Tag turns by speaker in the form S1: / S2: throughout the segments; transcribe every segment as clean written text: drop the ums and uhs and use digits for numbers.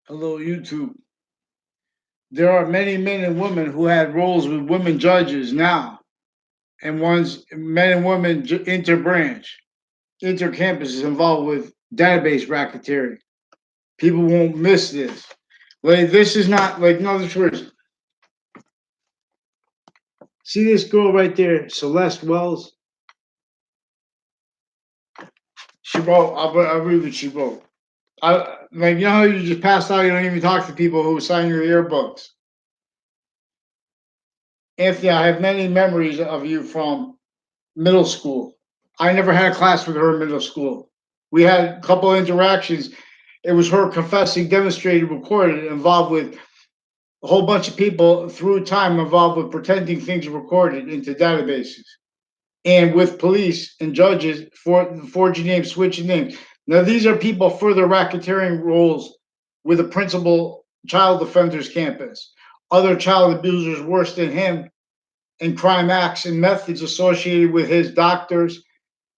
S1: Hello, YouTube. There are many men and women who had roles with women judges now, and one's men and women interbranch, intercampuses involved with database racketeering. People won't miss this. Like this is not like no other words. See this girl right there, Celeste Wells. She wrote. I'll read what she wrote. Like you know how you just pass out. You don't even talk to people who sign your yearbooks. Anthony, I have many memories of you from middle school. I never had a class with her in middle school. We had a couple of interactions. It was her confessing, demonstrated, recorded, involved with a whole bunch of people through time involved with pretending things recorded into databases and with police and judges for forging names, switching names. Now, these are people for their racketeering roles with a principal child defenders campus. Other child abusers worse than him and crime acts and methods associated with his doctors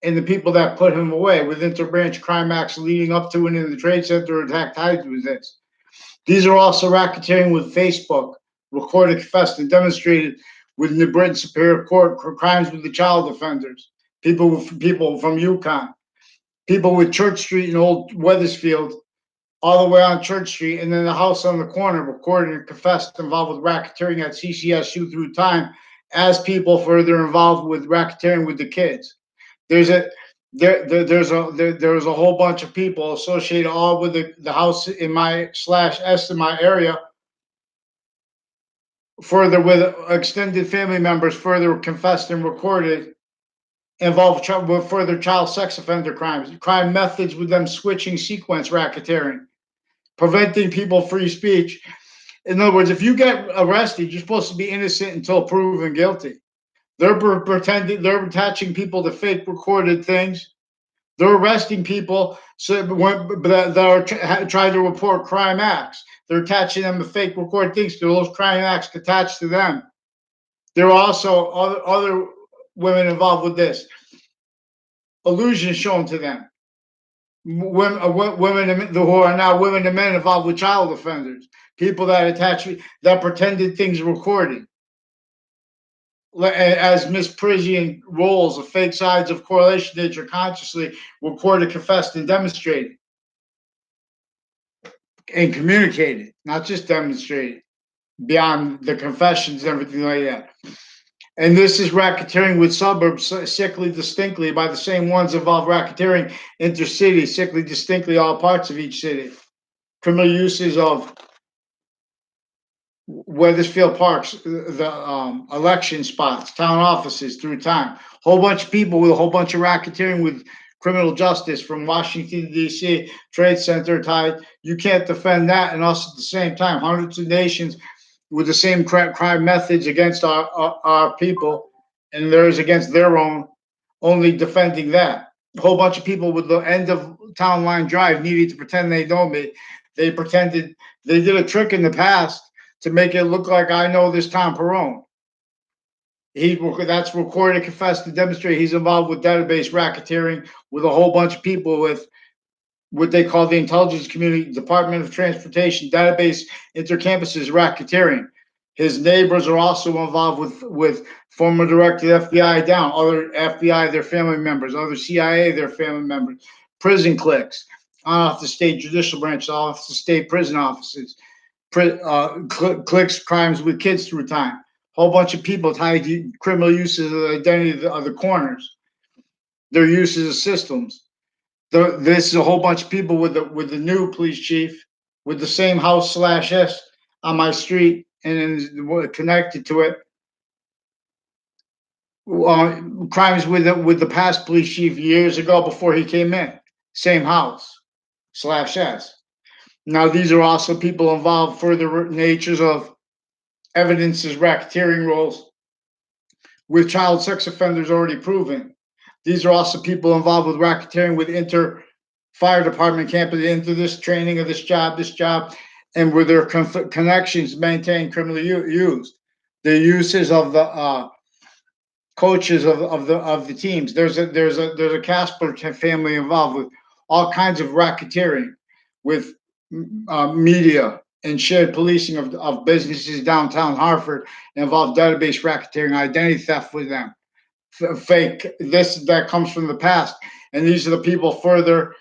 S1: and the people that put him away with interbranch crime acts leading up to and in the Trade Center attack tied with this. These are also racketeering with Facebook, recorded, confessed, and demonstrated with New Britain Superior Court crimes with the child offenders, people from Yukon, people with Church Street and Old Weathersfield, all the way on Church Street, and then the house on the corner, recorded and confessed, involved with racketeering at CCSU through time, as people further involved with racketeering with the kids. There's a there's a whole bunch of people associated all with the house in my slash S in my area, further with extended family members, further confessed and recorded, involved with further child sex offender crimes, crime methods with them switching sequence racketeering, preventing people free speech. In other words, if you get arrested, you're supposed to be innocent until proven guilty. They're pretending, they're attaching people to fake recorded things. They're arresting people that are trying to report crime acts. They're attaching them to fake recorded things to those crime acts attached to them. There are also other women involved with this. Illusions shown to them. Women who are now women and men involved with child offenders. People that pretended things recorded as misprision roles of fake sides of correlation nature consciously recorded, confessed, and demonstrated and communicated, not just demonstrated beyond the confessions and everything like that. And this is racketeering with suburbs, sickly distinctly by the same ones involved racketeering intercity, sickly distinctly all parts of each city. Criminal uses of Weathersfield Parks, the election spots, town offices through time. Whole bunch of people with a whole bunch of racketeering with criminal justice from Washington, D.C., Trade Center tied. You can't defend that and us at the same time. Hundreds of nations with the same crime methods against our people, and theirs against their own, only defending that. A whole bunch of people with the end of Town Line Drive needed to pretend they know me. They pretended they did a trick in the past to make it look like I know this Tom Perone. That's recorded, confessed, and demonstrated. He's involved with database racketeering with a whole bunch of people with what they call the intelligence community, Department of Transportation, database intercampuses racketeering. His neighbors are also involved with former director of the FBI down, other FBI, their family members, other CIA, their family members, prison cliques, off the state judicial branch, off the state prison offices, cliques crimes with kids through time. Whole bunch of people tied to criminal uses of the identity of the corners, their uses of systems. This is a whole bunch of people with the new police chief, with the same house slash S on my street and connected to it. Crimes with the past police chief years ago before he came in. Same house slash S. Now these are also people involved further natures of evidences racketeering roles with child sex offenders already proven. These are also people involved with racketeering with fire department campus into this training of this job, and with their connections maintained criminally used. The uses of the coaches of the teams. There's a Casper family involved with all kinds of racketeering with media and shared policing of businesses downtown Hartford involved database racketeering, identity theft with them. Fake this that comes from the past, and these are the people further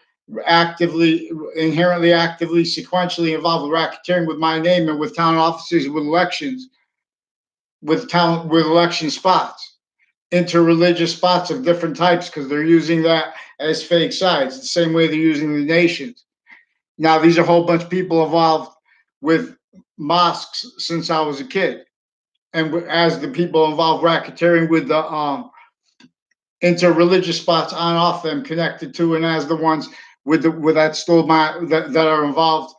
S1: actively, inherently, actively, sequentially involved with racketeering with my name and with town offices, with elections, with election spots, interreligious spots of different types, because they're using that as fake sides, the same way they're using the nations. Now, these are a whole bunch of people involved with mosques since I was a kid, and as the people involved racketeering with the interreligious spots on off them connected to, and as the ones with that stole my that are involved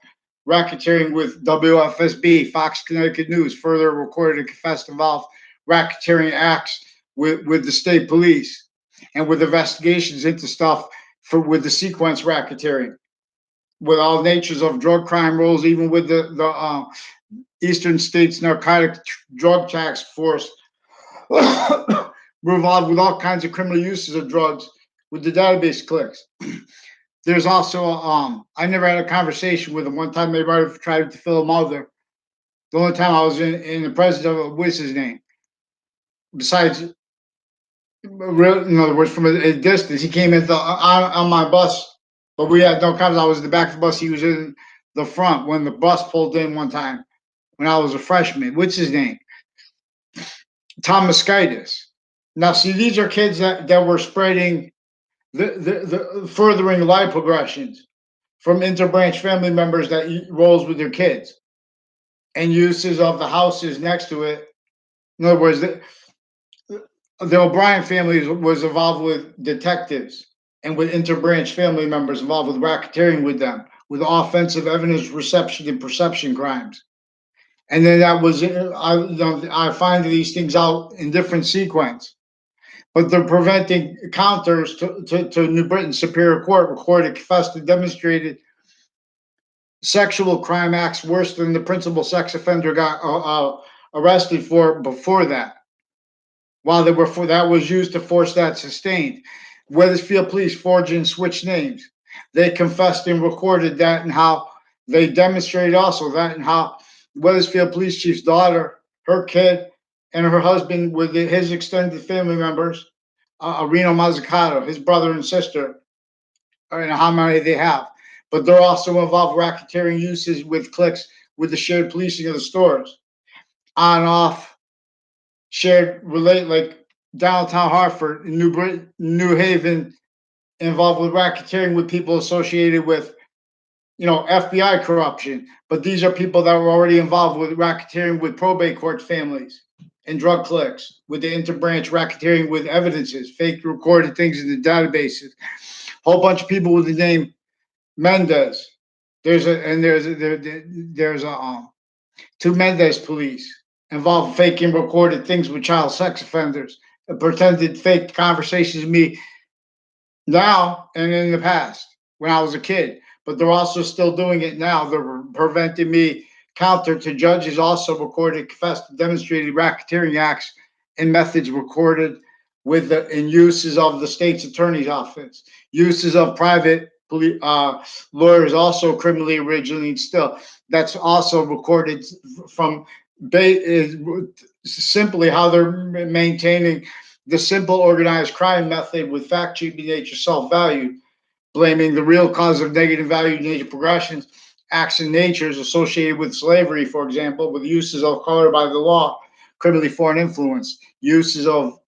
S1: racketeering with WFSB, Fox Connecticut News, further recorded and confessed involved racketeering acts with the state police and with investigations into stuff for with the sequence racketeering, with all natures of drug crime rolls, even with the Eastern States Narcotic Drug Task Force. We're involved with all kinds of criminal uses of drugs with the database clicks. There's also I never had a conversation with him. One time they might have tried to fill him out there. The only time I was in the presence of what's his name. Besides, in other words, from a distance, he came in on my bus, but we had no conversation. I was in the back of the bus. He was in the front when the bus pulled in one time when I was a freshman. What's his name? Tom Moskaitis. Now, see, these are kids that were spreading the furthering life progressions from interbranch family members that rolls with their kids and uses of the houses next to it. In other words, the O'Brien family was involved with detectives and with interbranch family members involved with racketeering with them, with offensive evidence reception and perception crimes. And then that was, I find these things out in different sequence. But they're preventing counters to New Britain Superior Court recorded, confessed, and demonstrated sexual crime acts worse than the principal sex offender got arrested for before that. While they were for that was used to force that sustained. Wethersfield police forged and switched names. They confessed and recorded that, and how they demonstrated also that, and how Wethersfield police chief's daughter, her kid, and her husband with his extended family members, Reno Mazzucato, his brother and sister, and how many they have. But they're also involved racketeering uses with clicks with the shared policing of the stores, on off, shared relate like downtown Hartford, New Haven, involved with racketeering with people associated with FBI corruption. But these are people that were already involved with racketeering with probate court families and drug clicks, with the interbranch racketeering with evidences, fake recorded things in the databases. Whole bunch of people with the name Mendez. There's two Mendez police involved faking recorded things with child sex offenders, pretended fake conversations with me now and in the past when I was a kid. But they're also still doing it now. They're preventing me counter to judges also recorded, confessed, demonstrated racketeering acts and methods recorded with the in uses of the state's attorney's office, uses of private lawyers also criminally originally still. That's also recorded from simply how they're maintaining the simple organized crime method with fact cheating nature self-value, blaming the real cause of negative value nature progressions, acts and natures associated with slavery, for example, with uses of color by the law, criminally foreign influence, uses of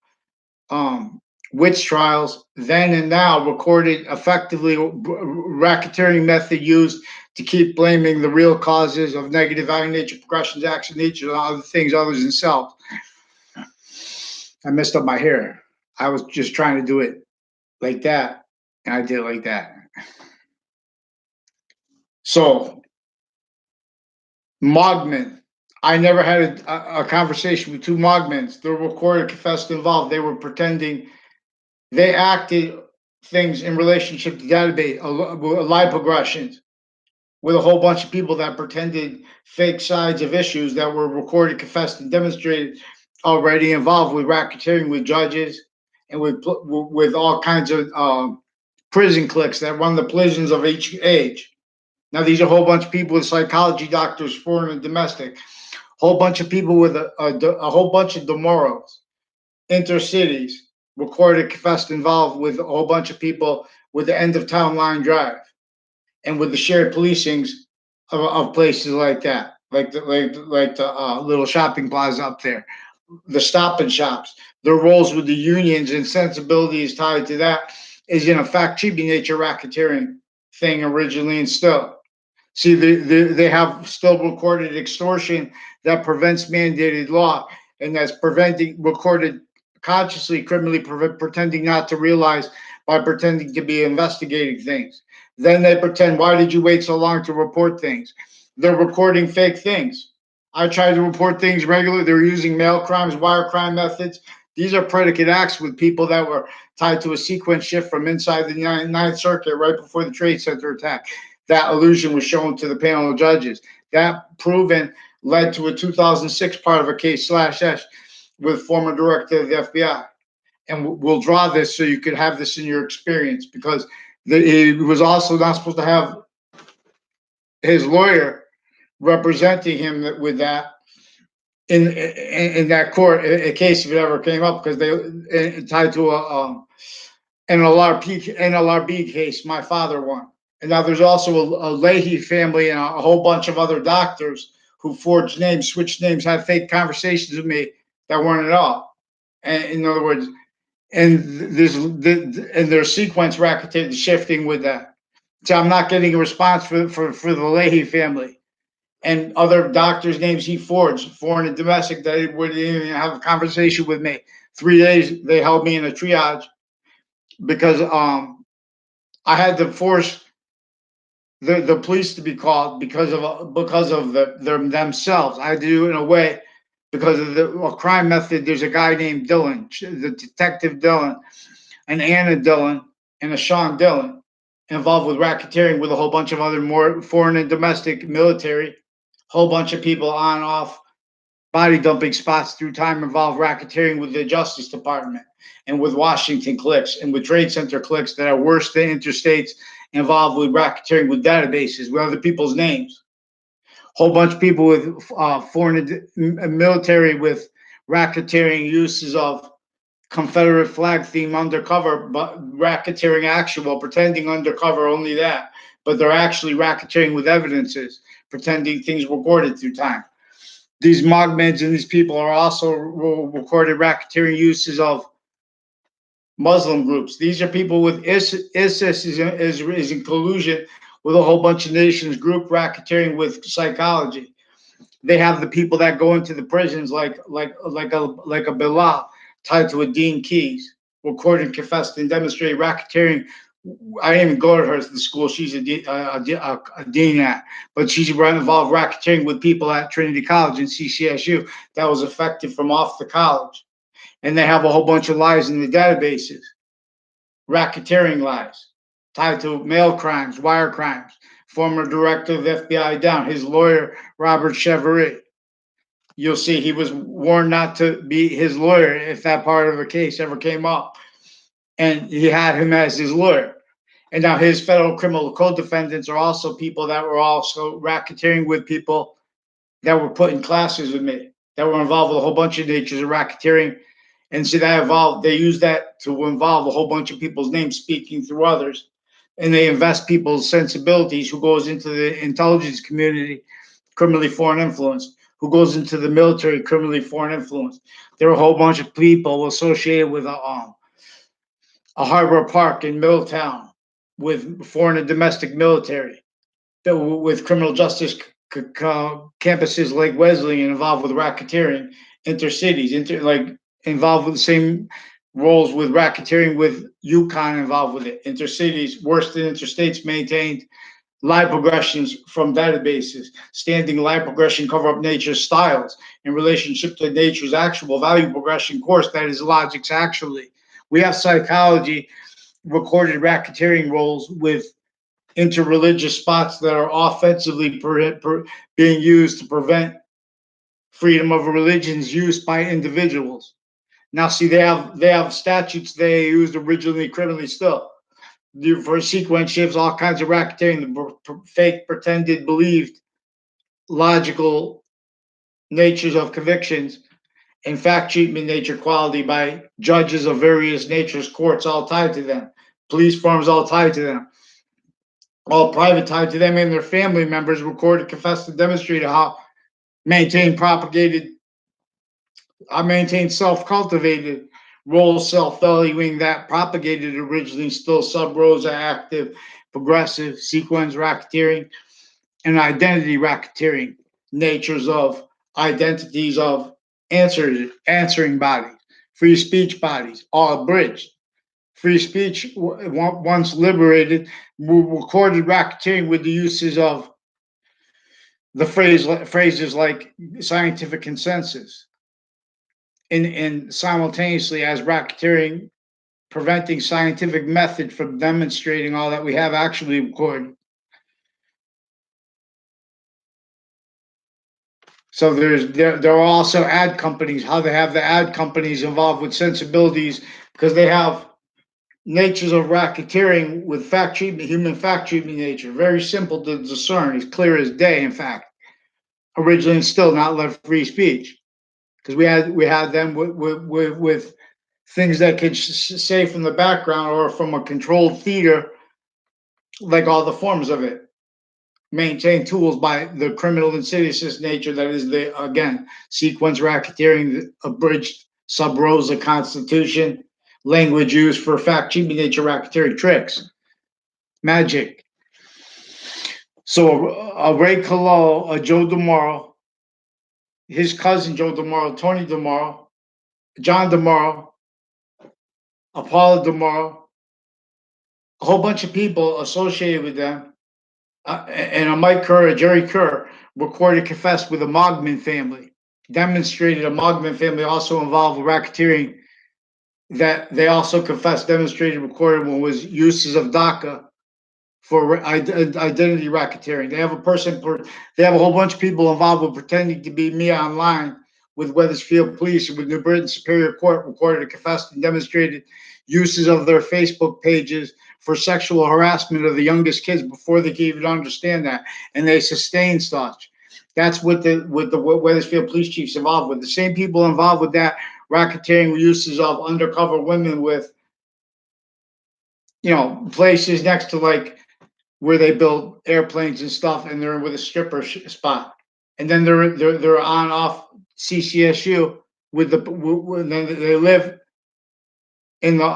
S1: witch trials, then and now recorded effectively racketeering method used to keep blaming the real causes of negative value nature progressions, acts and nature, and other things other than self. I messed up my hair. I was just trying to do it like that, and I did it like that. So, Mogmen. I never had a conversation with two Mogmens. They were recorded, confessed, involved. They were pretending. They acted things in relationship to database, live progressions, with a whole bunch of people that pretended fake sides of issues that were recorded, confessed, and demonstrated already involved with racketeering with judges and with all kinds of prison cliques that run the prisons of each age. Now, these are a whole bunch of people with psychology doctors, foreign and domestic, whole bunch of people with a whole bunch of demorals, intercities, recorded, confessed, involved with a whole bunch of people with the end of town line drive and with the shared policings of places like that, like the little shopping plaza up there, the Stop and Shops. Their roles with the unions and sensibilities tied to that is in a fact cheaping nature racketeering thing originally and still. See, they have still recorded extortion that prevents mandated law, and that's preventing recorded consciously, criminally pretending not to realize by pretending to be investigating things. Then they pretend, why did you wait so long to report things? They're recording fake things. I tried to report things regularly. They're using mail crimes, wire crime methods. These are predicate acts with people that were tied to a sequence shift from inside the Ninth Circuit right before the Trade Center attack. That illusion was shown to the panel of judges. That proven led to a 2006 part of a case slash S with former director of the FBI. And we'll draw this so you could have this in your experience because he was also not supposed to have his lawyer representing him with that in that court in case if it ever came up because they tied to an NLRB case my father won. And now there's also a Leahy family and a whole bunch of other doctors who forged names, switched names, had fake conversations with me that weren't at all. And in other words, and there's sequence racketeering shifting with that. So I'm not getting a response for the Leahy family and other doctors' names he forged, foreign and domestic, they wouldn't even have a conversation with me. 3 days they held me in a triage because I had to force the police to be called because of themselves. I had to do it in a way because of a crime method. There's a guy named Dylan, the detective Dylan, and Anna Dillon, and a Sean Dillon involved with racketeering with a whole bunch of other more foreign and domestic military, whole bunch of people on and off body dumping spots through time involved racketeering with the Justice Department and with Washington clicks and with Trade Center clicks that are worse than interstates involved with racketeering with databases with other people's names. Whole bunch of people with foreign military with racketeering uses of Confederate flag theme undercover, but racketeering actual, pretending undercover only that, but they're actually racketeering with evidences, pretending things recorded through time. These Mogmeds and these people are also recorded racketeering uses of Muslim groups. These are people with ISIS is in collusion with a whole bunch of nations group racketeering with psychology. They have the people that go into the prisons like a Bilal tied to a Dean Keys, recorded, confessed, and demonstrated racketeering. I didn't even go to her the school. She's a dean at, but she's involved racketeering with people at Trinity College and CCSU that was affected from off the college. And they have a whole bunch of lies in the databases, racketeering lies tied to mail crimes, wire crimes. Former director of the FBI down, his lawyer, Robert Chevery. You'll see he was warned not to be his lawyer if that part of the case ever came up. And he had him as his lawyer. And now his federal criminal co-defendants are also people that were also racketeering with people that were put in classes with me, that were involved with a whole bunch of natures of racketeering. And so that evolved, they use that to involve a whole bunch of people's names speaking through others. And they invest people's sensibilities who goes into the intelligence community, criminally foreign influence, who goes into the military, criminally foreign influence. There are a whole bunch of people associated with a Harbor Park in Middletown with foreign and domestic military, with criminal justice campuses like Wesleyan involved with racketeering, intercities, involved with the same roles with racketeering with UConn involved with it, intercities, worse than interstates maintained lie progressions from databases, standing lie progression cover up nature's styles in relationship to nature's actual value progression course, that is logics actually. We have psychology recorded racketeering roles with interreligious spots that are offensively being used to prevent freedom of religion's use by individuals. Now, see, they have statutes they used originally criminally still. for sequence shifts, all kinds of racketeering, the fake, pretended, believed, logical natures of convictions, and fact treatment nature quality by judges of various natures, courts all tied to them, police forms all tied to them, all private tied to them and their family members, recorded, confessed, and demonstrated how maintained, propagated, I maintain self-cultivated role self-valuing that propagated originally still sub rosa active progressive sequence racketeering and identity racketeering natures of identities of answering bodies, free speech bodies, all abridged. Free speech, once liberated, recorded racketeering with the uses of the phrases like scientific consensus, and simultaneously as racketeering, preventing scientific method from demonstrating all that we have actually recorded. So there are also ad companies, how they have the ad companies involved with sensibilities because they have natures of racketeering with fact treatment, human fact treatment nature. Very simple to discern, as clear as day, in fact. Originally and still not left free speech. Because we had them with things that could say from the background or from a controlled theater, like all the forms of it. Maintain tools by the criminal insidious nature that is the, again, sequence racketeering, abridged sub rosa constitution, language used for fact cheating nature racketeering tricks, magic. So a Ray Colo, a Joe DeMauro, his cousin Joe DeMauro, Tony DeMauro, John DeMauro, a Paula DeMauro, a whole bunch of people associated with them, and a Mike Kerr, a Jerry Kerr, recorded confessed with the Mogman family, demonstrated a Mogman family also involved with racketeering that they also confessed, demonstrated, recorded when was uses of DACA for identity racketeering. They have a whole bunch of people involved with pretending to be me online with Wethersfield Police and with New Britain Superior Court, recorded and confessed and demonstrated uses of their Facebook pages for sexual harassment of the youngest kids before they can even understand that, and they sustained such. That's what the Wethersfield police chiefs involved with. The same people involved with that racketeering uses of undercover women with, places next to like where they build airplanes and stuff, and they're with a stripper spot, and then they're on off CCSU with then they live in the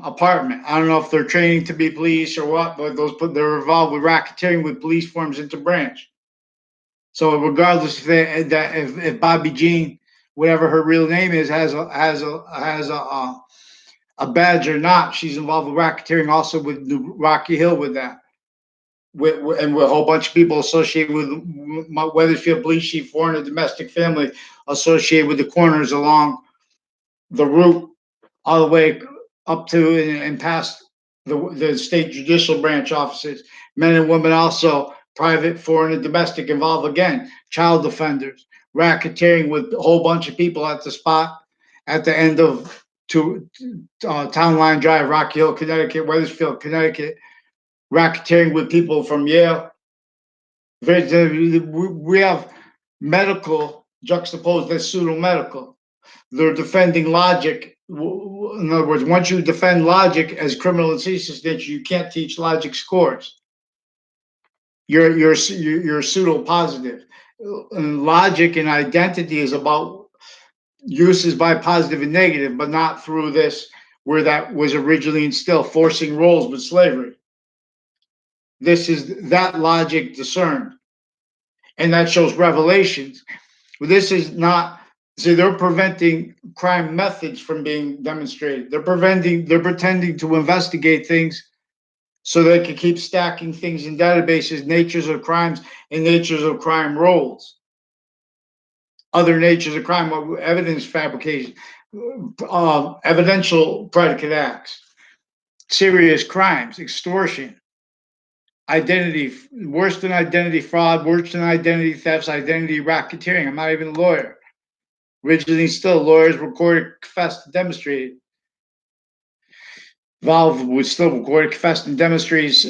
S1: apartment. I don't know if they're training to be police or what, but they're involved with racketeering with police forms into branch. So regardless if Bobby Jean, whatever her real name is, has a badge or not, she's involved with racketeering also with New Rocky Hill with that. And with a whole bunch of people associated with my Wethersfield police chief, foreign and domestic family associated with the corners along the route all the way up to and past the state judicial branch offices. Men and women also, private, foreign, and domestic, involved again, child offenders, racketeering with a whole bunch of people at the spot at the end of Town Line Drive, Rocky Hill, Connecticut, Wethersfield, Connecticut, racketeering with people from Yale. We have medical juxtaposed as pseudo medical. They're defending logic. In other words, once you defend logic as criminal and ceaseless nature, you can't teach logic scores. You're pseudo positive. And logic and identity is about uses by positive and negative, but not through this where that was originally instilled, forcing roles with slavery. This is that logic discerned, and that shows revelations. This is not. See, they're preventing crime methods from being demonstrated. They're pretending to investigate things so they can keep stacking things in databases, natures of crimes and natures of crime roles. Other natures of crime, evidence fabrication, evidential predicate acts, serious crimes, extortion, identity, worse than identity fraud, worse than identity thefts, identity racketeering. I'm not even a lawyer. Originally, still, lawyers recorded, confessed, demonstrated. Involved with still recorded, confessed, and demonstrates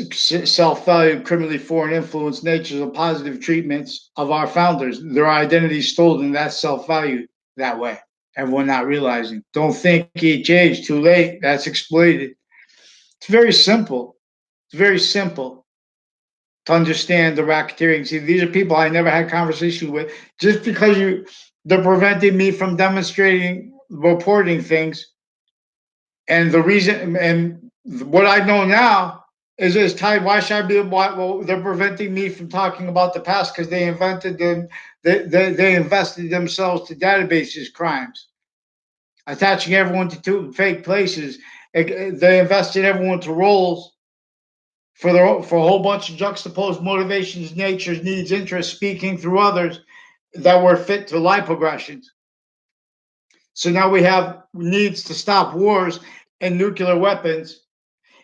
S1: self-value, criminally foreign influence, natures of positive treatments of our founders. Their identity stolen, that's self-value that way. Everyone not realizing. Don't think he changed too late. That's exploited. It's very simple. It's very simple to understand the racketeering. See, these are people I never had conversation with. Just because they're preventing me from demonstrating, reporting things, and the reason and what I know now is tied. Why should I be? Why, well, they're preventing me from talking about the past because they invented them. They invested themselves to databases crimes, attaching everyone to two fake places. They invested everyone to roles for a whole bunch of juxtaposed motivations, natures, needs, interests, speaking through others that were fit to life progressions. So now we have needs to stop wars and nuclear weapons,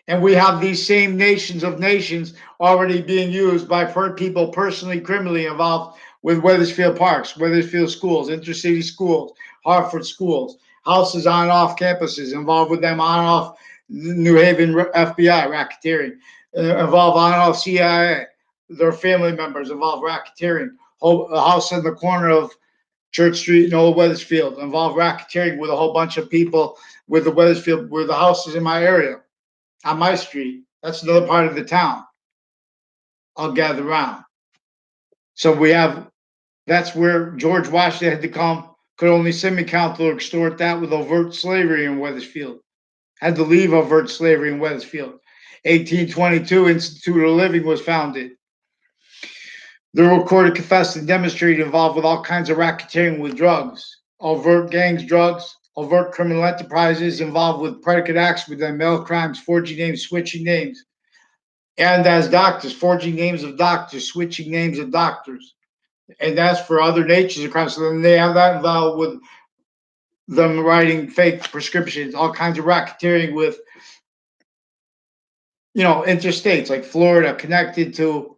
S1: and we have these same nations of nations already being used by people personally criminally involved with Weathersfield Parks, Weathersfield schools, intercity schools, Hartford schools, houses on and off campuses involved with them on and off New Haven FBI racketeering, involved on and off CIA, their family members involved racketeering, a house in the corner of Church Street in Old Weathersfield involved racketeering with a whole bunch of people with the Weathersfield, with the houses in my area on my street. That's another part of the town. I'll gather around. So we have, that's where George Washington had to come, could only semi-count or extort that with overt slavery in Weathersfield. Had to leave overt slavery in Weathersfield. 1822, Institute of Living was founded. The recorded, confessed, and demonstrated involved with all kinds of racketeering with drugs, overt gangs, drugs, overt criminal enterprises involved with predicate acts with them, mail crimes, forging names, switching names, and as doctors, forging names of doctors, switching names of doctors. And that's for other natures of crime. So then they have that involved with them writing fake prescriptions, all kinds of racketeering with, interstates like Florida connected to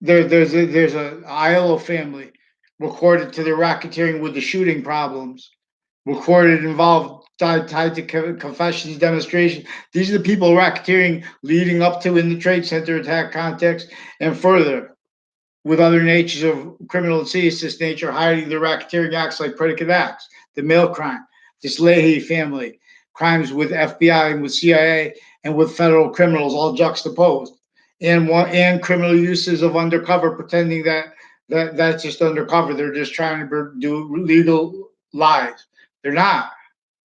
S1: there's a Iowa family recorded to their racketeering with the shooting problems, recorded involved tied to confessions, demonstration. These are the people racketeering leading up to in the Trade Center attack context and further with other natures of criminal and seditious nature, hiding the racketeering acts like predicate acts, the mail crime, this Leahy family, crimes with FBI and with CIA and with federal criminals all juxtaposed, and criminal uses of undercover, pretending that's just undercover. They're just trying to do legal lies. They're not.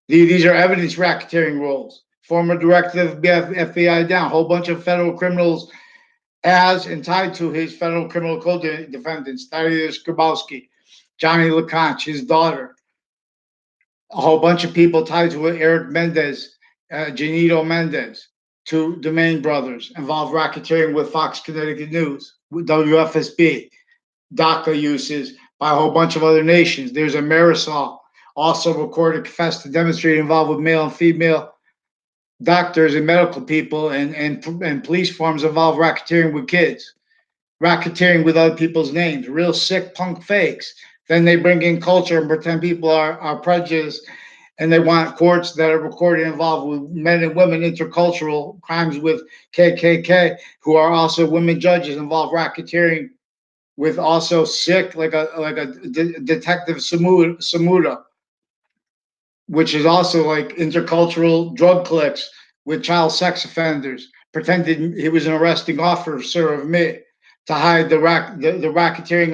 S1: These are evidence racketeering roles. Former director of FBI down, a whole bunch of federal criminals as and tied to his federal criminal code defendants, Thaddeus Grabowski, Johnny LeConte, his daughter, a whole bunch of people tied to it, Eric Mendez, Janito Mendez, two Domain brothers involved racketeering with Fox Connecticut News, with WFSB, DACA uses by a whole bunch of other nations. There's a Marisol, also recorded, confessed, and demonstrated involved with male and female doctors and medical people and police forms involved racketeering with kids, racketeering with other people's names, real sick punk fakes. Then they bring in culture and pretend people are prejudiced, and they want courts that are recorded involved with men and women intercultural crimes with KKK, who are also women judges involved racketeering with also sick like a detective Samuda, which is also like intercultural drug cliques with child sex offenders, pretended he was an arresting officer of MIT to hide the racketeering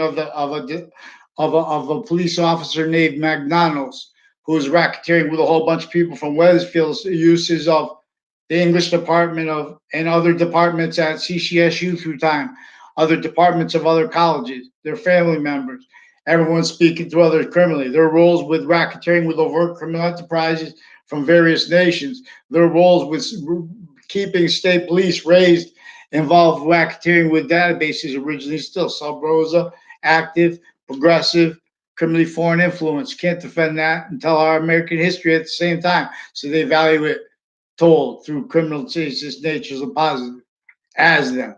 S1: of a police officer named Magnanos, who was racketeering with a whole bunch of people from Weathersfield's uses of the English department of and other departments at CCSU through time, other departments of other colleges, their family members, everyone speaking to others criminally. Their roles with racketeering with overt criminal enterprises from various nations. Their roles with keeping state police raised involved racketeering with databases originally still Sub Rosa, active, progressive, criminally foreign influence. Can't defend that and tell our American history at the same time. So they value it told through criminal justice natures of positive as them.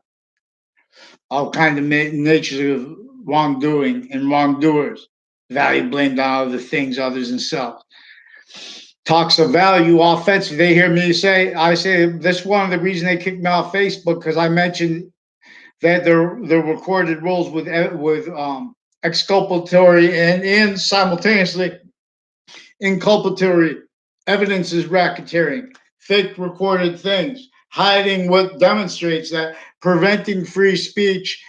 S1: All kind of natures of wrongdoing and wrongdoers. Value blamed on other things, others, and self. talks of value offensive. They hear me say, I say this one of the reason they kicked me off Facebook because I mentioned that their recorded roles with exculpatory and simultaneously inculpatory evidence is racketeering, fake recorded things, hiding what demonstrates that preventing free speech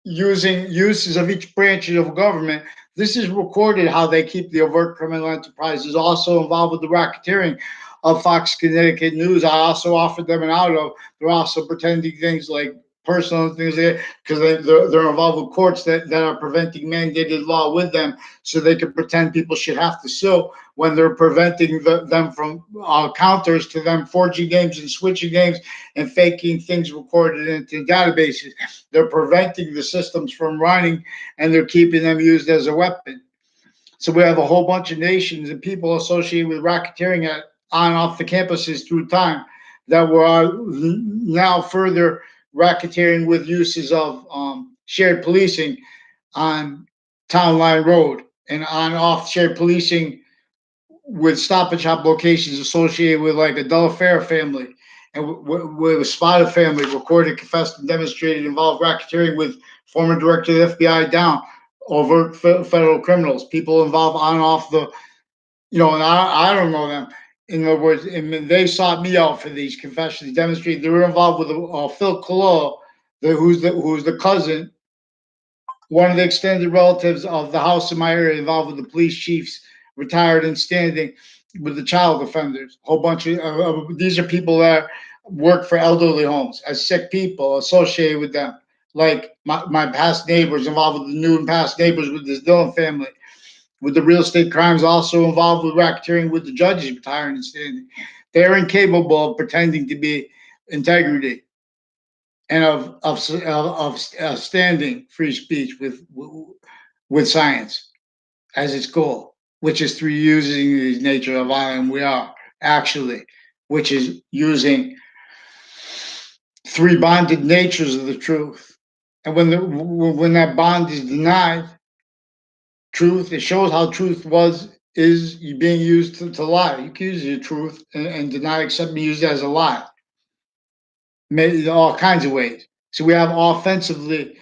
S1: using uses of each branch of government. This is recorded how they keep the overt criminal enterprises also involved with the racketeering of Fox Connecticut News. I also offered them an out of. They're also pretending things like personal things because they're involved with courts that are preventing mandated law with them so they can pretend people should have to sue when they're preventing them from counters to them forging games and switching games and faking things recorded into databases. They're preventing the systems from running and they're keeping them used as a weapon. So we have a whole bunch of nations and people associated with racketeering on and off the campuses through time that were now further racketeering with uses of shared policing on Town Line Road and on off shared policing with Stop and Shop locations associated with like a Delafair family and with a Spotted family recorded, confessed, and demonstrated involved racketeering with former director of the FBI down overt federal criminals, people involved on and off the, and I don't know them. In other words, and they sought me out for these confessions, demonstrated they were involved with Phil Collo, who's the cousin, one of the extended relatives of the house in my area involved with the police chiefs, retired and standing with the child offenders. A whole bunch of these are people that work for elderly homes as sick people associated with them. Like my past neighbors involved with the new and past neighbors with this Dillon family, with the real estate crimes also involved with racketeering with the judges retiring and standing. They're incapable of pretending to be integrity and of standing free speech with science as its goal, which is through using the nature of violence we are actually, which is using three bonded natures of the truth. And when that bond is denied, truth, it shows how truth is being used to lie. You can use your truth and deny except be used as a lie. Made all kinds of ways. So we have offensively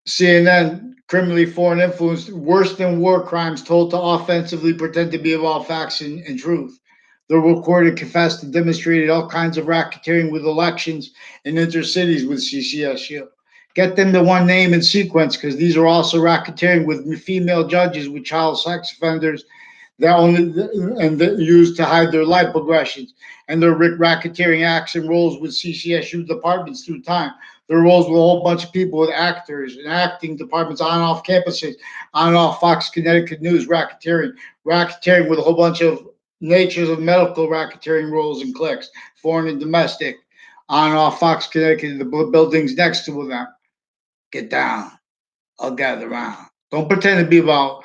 S1: CNN criminally foreign influence worse than war crimes told to offensively pretend to be about facts and truth. They're recorded, confessed, and demonstrated all kinds of racketeering with elections in intercities with CCSU. Get them to one name and sequence because these are also racketeering with female judges with child sex offenders that only and that used to hide their life progressions and their racketeering acts and roles with CCSU departments through time. Their roles with a whole bunch of people with actors and acting departments on and off campuses, on and off Fox Connecticut News, racketeering with a whole bunch of natures of medical racketeering roles and clicks, foreign and domestic, on and off Fox Connecticut, the buildings next to them. Get down. I'll gather around. Don't pretend to be about.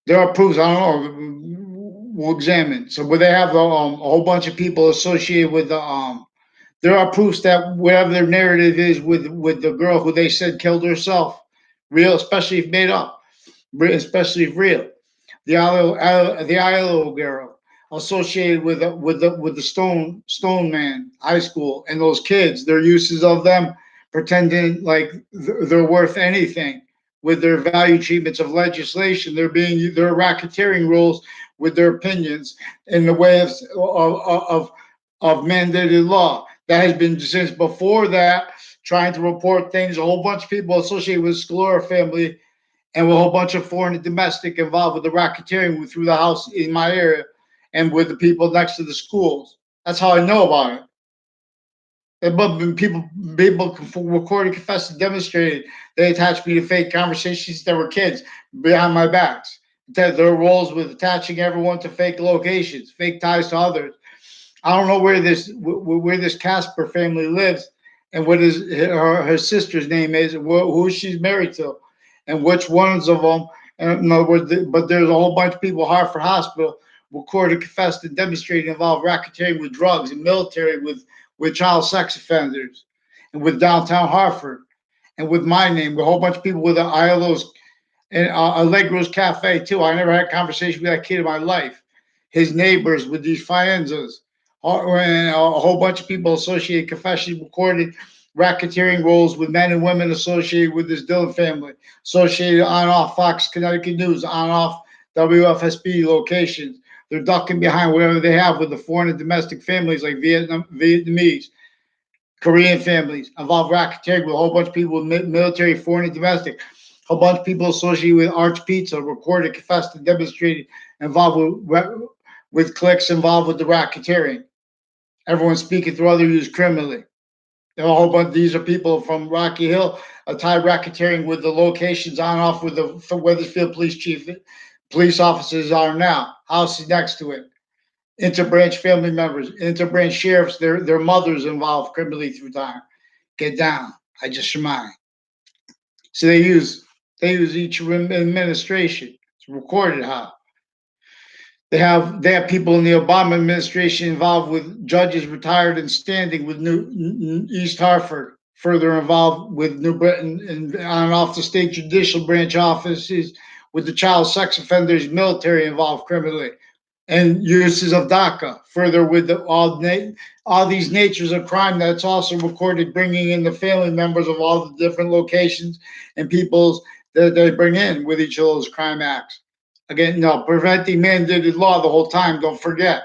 S1: There are proofs. I don't know. We'll examine. So where they have a whole bunch of people associated with the there are proofs that whatever their narrative is with the girl who they said killed herself, real, especially if made up, especially if real. The ILO girl associated with the Stone Man High School and those kids, their uses of them pretending like they're worth anything with their value treatments of legislation. They're racketeering roles with their opinions in the way of mandated law. That has been since before that, trying to report things. A whole bunch of people associated with the Scalora family and with a whole bunch of foreign and domestic involved with the racketeering through the house in my area and with the people next to the schools. That's how I know about it. But people recorded, confessed, and demonstrated they attached me to fake conversations that were kids behind my backs. Their roles with attaching everyone to fake locations, fake ties to others. I don't know where this Casper family lives and what her sister's name is, and who she's married to, and which ones of them. And in other words, but there's a whole bunch of people, Hartford Hospital, recorded, confessed, and demonstrated involved racketeering with drugs and military with child sex offenders, and with downtown Hartford, and with my name, with a whole bunch of people with the ILO's and Allegro's Cafe too. I never had a conversation with that kid in my life. his neighbors with these fianzas. And a whole bunch of people associated confessions recorded racketeering roles with men and women associated with this Dillon family, associated on off Fox Connecticut News, on off WFSB locations. They're ducking behind whatever they have with the foreign and domestic families like Vietnamese, Korean families, involved racketeering with a whole bunch of people with military, foreign, and domestic. A whole bunch of people associated with Arch Pizza recorded, confessed, and demonstrated involved with cliques involved with the racketeering. Everyone speaking through other use criminally. A whole bunch. These are people from Rocky Hill, tied racketeering with the locations on off with the Weathersfield police chief, police officers are now. House is next to it. Interbranch family members, interbranch sheriffs, their mothers involved criminally through time. Get down. I just remind. So they use each administration. It's recorded how. They have people in the Obama administration involved with judges retired and standing with New East Hartford, further involved with New Britain and on and off the state judicial branch offices with the child sex offenders, military involved criminally, and uses of DACA, further with all these natures of crime that's also recorded, bringing in the family members of all the different locations and peoples that they bring in with each of those crime acts. Again, no, preventing mandated law the whole time. Don't forget.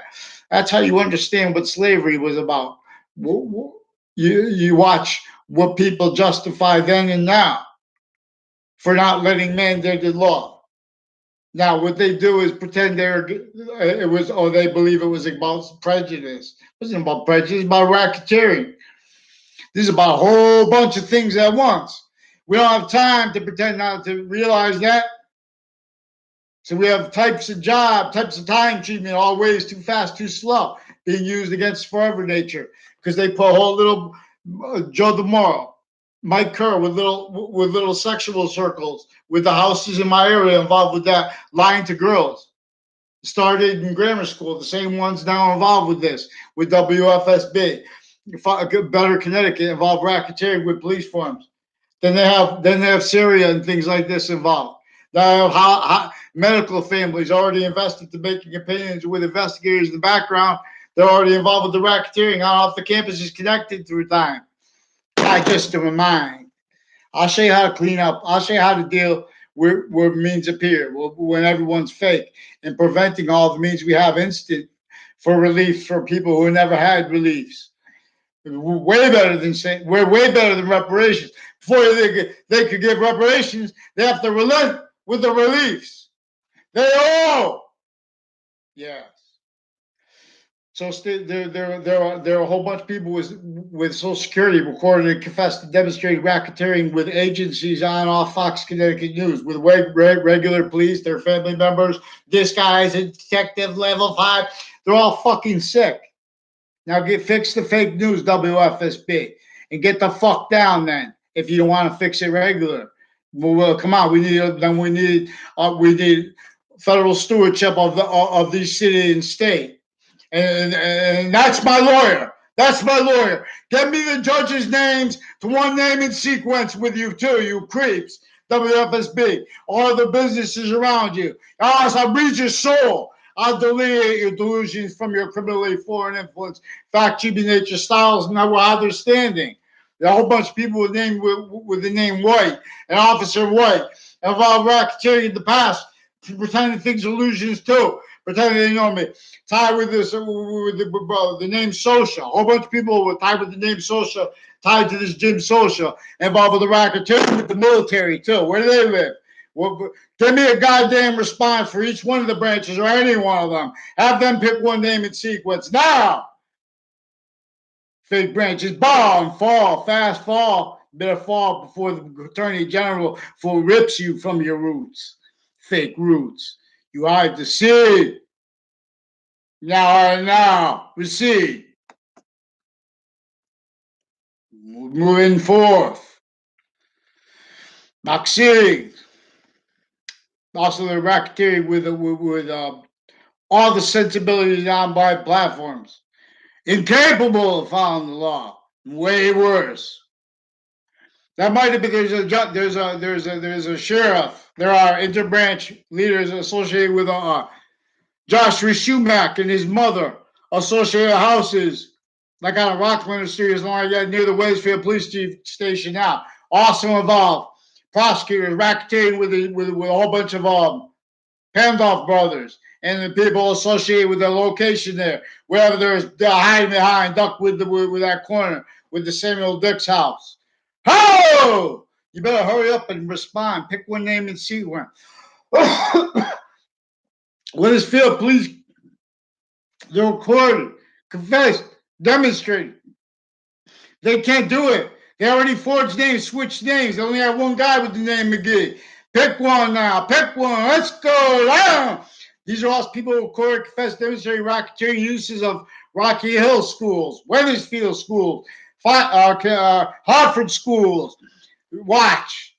S1: That's how you understand what slavery was about. You watch what people justify then and now for not letting mandated law. Now, what they do is pretend they believe it was about prejudice. It wasn't about prejudice, it's about racketeering. This is about a whole bunch of things at once. We don't have time to pretend not to realize that. So we have types of time treatment, all ways too fast, too slow, being used against forever nature because they put a whole little Joe DeMoro, Mike Kerr with little sexual circles with the houses in my area involved with that, lying to girls. Started in grammar school, the same ones now involved with this, with WFSB, Better Connecticut involved racketeering with police forms. Then they have Syria and things like this involved. Now, how medical families already invested to making opinions with investigators in the background. They're already involved with the racketeering on off the campus is connected through time. I just to remind. I'll show you how to clean up. I'll show you how to deal where means appear, when everyone's fake, and preventing all the means we have instant for relief for people who never had reliefs. We're way better than reparations. Before they could give reparations, they have to relent with the reliefs. They owe. Yes. So there are a whole bunch of people with Social Security recorded and confessed to demonstrating racketeering with agencies on off Fox Connecticut News, with regular police, their family members. This guy's a detective level 5. They're all fucking sick. Now fix the fake news, WFSB, and get the fuck down then. If you don't want to fix it regular, well, come on. We need federal stewardship of these city and state. And that's my lawyer. That's my lawyer. Get me the judges' names to one name in sequence with you too, you creeps. WFSB, all the businesses around you. Else I'll read your soul. I'll delineate your delusions from your criminally foreign influence, fact-cheating nature styles, and how they're standing. There are a whole bunch of people with the name White, and Officer White, involved racketeering in the past, pretending things are illusions too. Pretending they know me. Tied with the name Social. A whole bunch of people were tied with the name Social, tied to this Jim Social, involved with the racketeering with the military too. Where do they live? Well, give me a goddamn response for each one of the branches or any one of them. Have them pick one name in sequence now. Fake branches, bomb, fall, fast fall. Better fall before the Attorney General rips you from your roots. Fake roots. You hide the seed. Now, receive. Moving forth. Maxine. Also, the racketeering with all the sensibilities on by platforms. Incapable of following the law. Way worse. That might have been there's a sheriff. There are interbranch leaders associated with Joshua Schumack and his mother, associated houses, like on a Rockland Street, as long as I get near the Wethersfield Police Station now. Also involved. Prosecutors racketeering with a whole bunch of Pandolf brothers and the people associated with the location there, wherever they're hiding behind, duck with that corner with the Samuel Dix house. Ho! You better hurry up and respond. Pick one name and sequence. Wethersfield Police, they recorded, confessed, demonstrated. They can't do it. They already forged names, switched names. They only have one guy with the name McGee. Pick one now. Pick one. Let's go. These are all people who recorded, confessed, demonstrated racketeering uses of Rocky Hill schools, Wethersfield schools, Hartford schools. Watch.